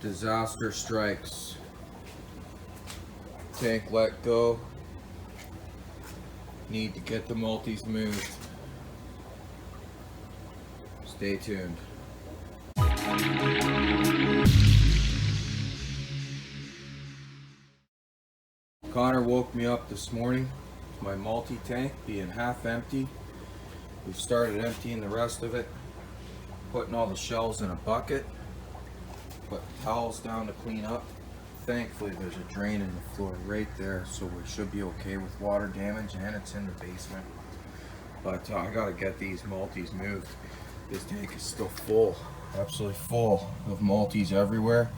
Disaster strikes. Tank let go. Need to get the multis moved. Stay tuned. Connor woke me up this morning. My multi-tank being half empty. We've started emptying the rest of it. Putting all the shells in a bucket. Put towels down to clean up. Thankfully there's a drain in the floor right there, so we should be okay with water damage, and it's in the basement. But I gotta get these multis moved. This tank is still full, absolutely full of multis everywhere.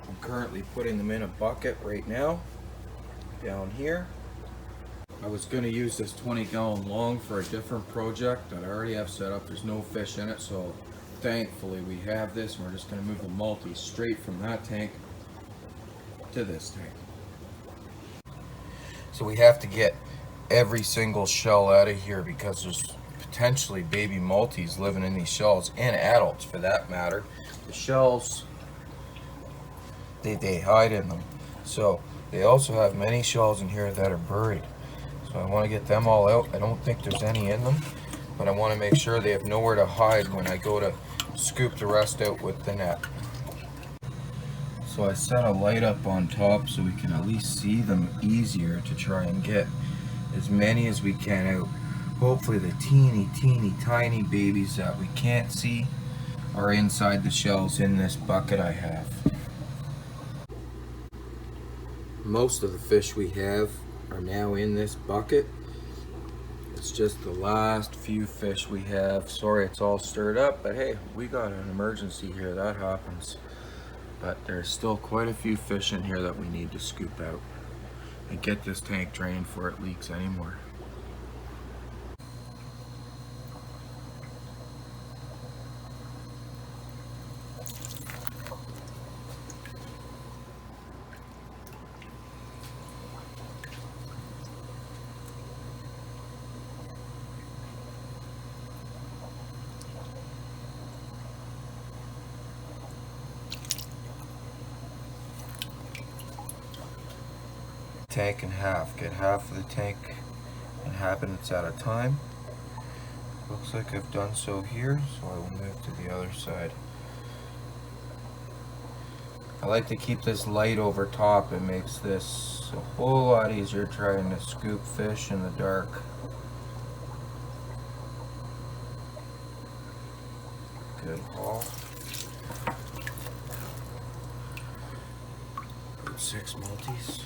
I'm currently putting them in a bucket right now, down here. I was gonna use this 20-gallon long for a different project that I already have set up. There's no fish in it, so thankfully we have this, and we're just going to move the multis straight from that tank to this tank. So we have to get every single shell out of here because there's potentially baby multis living in these shells, and adults for that matter. The shells, they hide in them. So they also have many shells in here that are buried. So I want to get them all out. I don't think there's any in them, but I want to make sure they have nowhere to hide when I go to scoop the rest out with the net. So I set a light up on top so we can at least see them easier to try and get as many as we can out. Hopefully the teeny tiny babies that we can't see are inside the shells in this bucket I have. Most of the fish we have are now in this bucket. It's just the last few fish we have. Sorry it's all stirred up, but hey, we got an emergency here, that happens. But there's still quite a few fish in here that we need to scoop out and get this tank drained before it leaks anymore. Tank in half. Get half of the tank inhabitants at a time. Looks like I've done so here, so I will move to the other side. I like to keep this light over top. It makes this a whole lot easier trying to scoop fish in the dark. Good haul. 6 multis.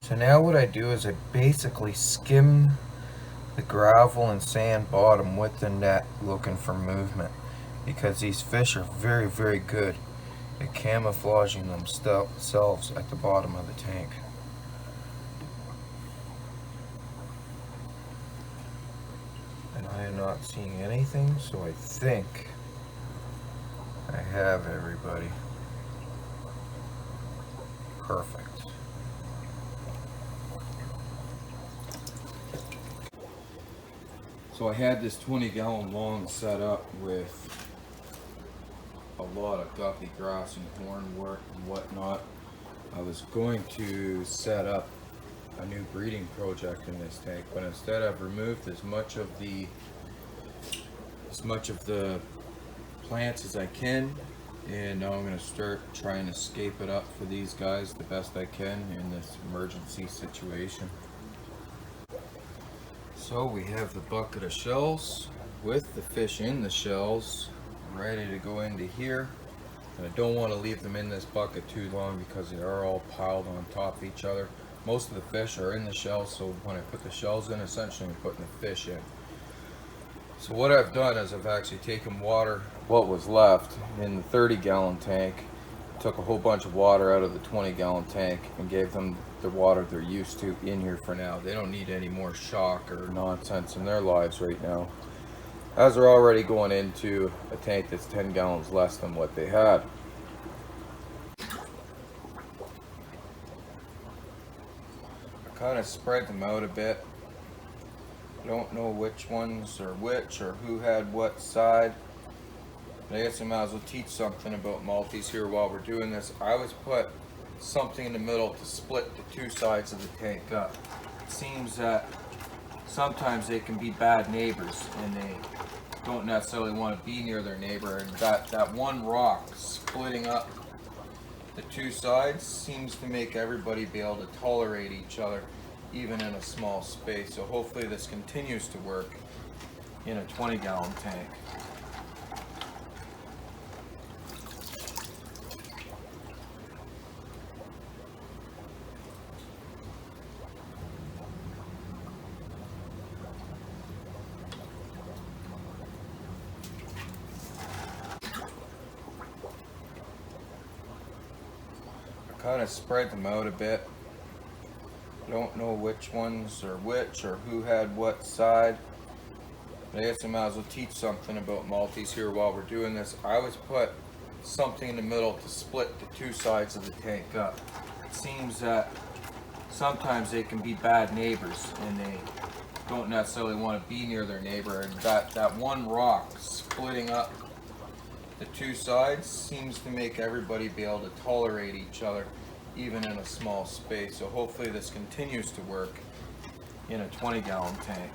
So now what I do is I basically skim the gravel and sand bottom with the net looking for movement, because these fish are very good at camouflaging themselves at the bottom of the tank. And I am not seeing anything, so I think I have everybody. Perfect. So I had this 20-gallon long set up with a lot of guppy grass and hornwort and whatnot. I was going to set up a new breeding project in this tank, but instead I've removed as much of the plants as I can, and now I'm going to start trying to scape it up for these guys the best I can in this emergency situation. So we have the bucket of shells with the fish in the shells ready to go into here. And I don't want to leave them in this bucket too long because they are all piled on top of each other. Most of the fish are in the shells, so when I put the shells in, essentially I'm putting the fish in. So what I've done is I've actually taken water, what was left in the 30-gallon tank, took a whole bunch of water out of the 20-gallon tank and gave them the water they're used to in here for now. They don't need any more shock or nonsense in their lives right now, as they're already going into a tank that's 10 gallons less than what they had. kind of spread them out a bit. Don't know which ones are which or who had what side. But I guess I might as well teach something about multis here while we're doing this. I always put something in the middle to split the two sides of the tank up. It seems that sometimes they can be bad neighbors and they don't necessarily want to be near their neighbor, and that one rock splitting up the two sides seems to make everybody be able to tolerate each other even in a small space. So hopefully this continues to work in a 20-gallon tank. Kind of spread them out a bit. Don't know which ones are which or who had what side. But I guess I might as well teach something about multis here while we're doing this. I always put something in the middle to split the two sides of the tank up. It seems that sometimes they can be bad neighbors and they don't necessarily want to be near their neighbor, and that one rock splitting up the two sides seems to make everybody be able to tolerate each other even in a small space. So hopefully this continues to work in a 20-gallon tank.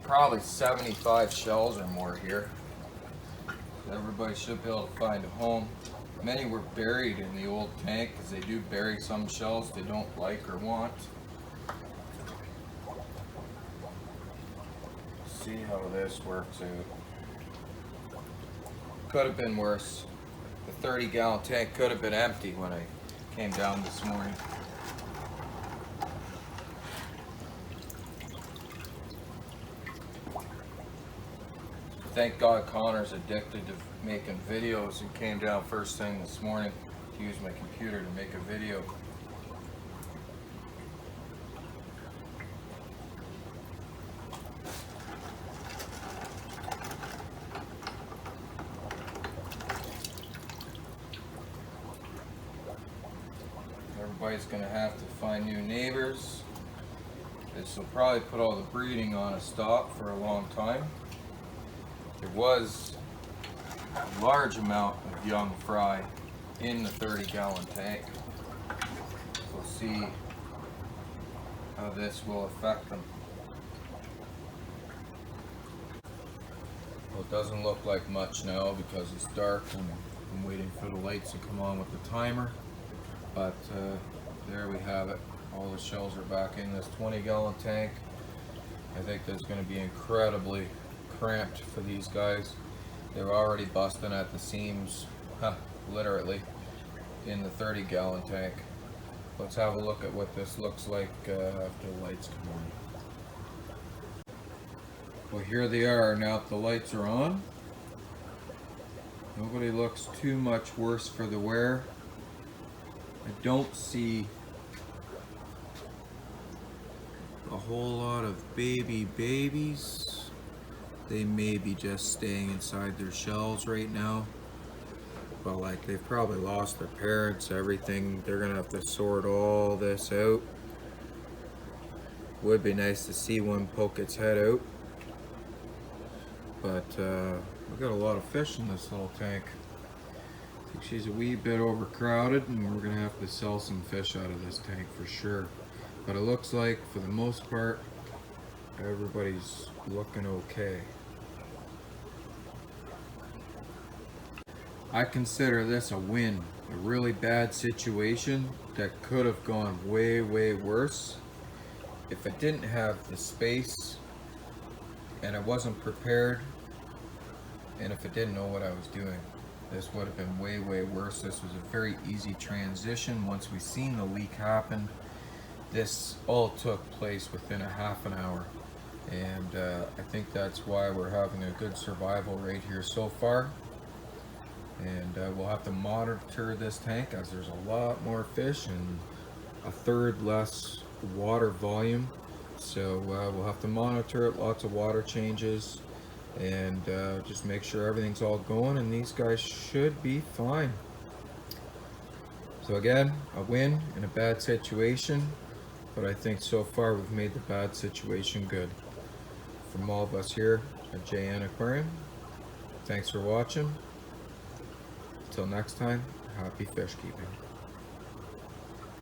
Probably 75 shells or more here. Everybody should be able to find a home. Many were buried in the old tank because they do bury some shells they don't like or want. See how this works out. Could have been worse. The 30-gallon tank could have been empty when I came down this morning. Thank God Connor's addicted to making videos and came down first thing this morning to use my computer to make a video. Everybody's gonna have to find new neighbors. This will probably put all the breeding on a stop for a long time. There was a large amount of young fry in the 30-gallon tank. We'll see how this will affect them. Well, it doesn't look like much now because it's dark and I'm waiting for the lights to come on with the timer. But there we have it. All the shells are back in this 20-gallon tank. I think that's going to be incredibly cramped for these guys. They're already busting at the seams, literally, in the 30-gallon tank. Let's have a look at what this looks like after the lights come on. Well, here they are now that the lights are on. Nobody looks too much worse for the wear. I don't see a whole lot of babies. They may be just staying inside their shells right now, but like they've probably lost their parents, everything. They're gonna have to sort all this out. Would be nice to see one poke its head out, but we've got a lot of fish in this little tank. I think she's a wee bit overcrowded and we're gonna have to sell some fish out of this tank for sure. But it looks like for the most part everybody's looking okay. I consider this a win. A really bad situation that could have gone way worse if I didn't have the space and I wasn't prepared, and if I didn't know what I was doing. This would have been way worse. This was a very easy transition. Once we seen the leak happen, this all took place within a half an hour, and I think that's why we're having a good survival rate here so far. and we'll have to monitor this tank as there's a lot more fish and a third less water volume. So we'll have to monitor it, lots of water changes, and just make sure everything's all going, and these guys should be fine. So again, a win in a bad situation, but I think so far we've made the bad situation good. From all of us here at JN Aquarium, thanks for watching. Until next time, happy fish keeping.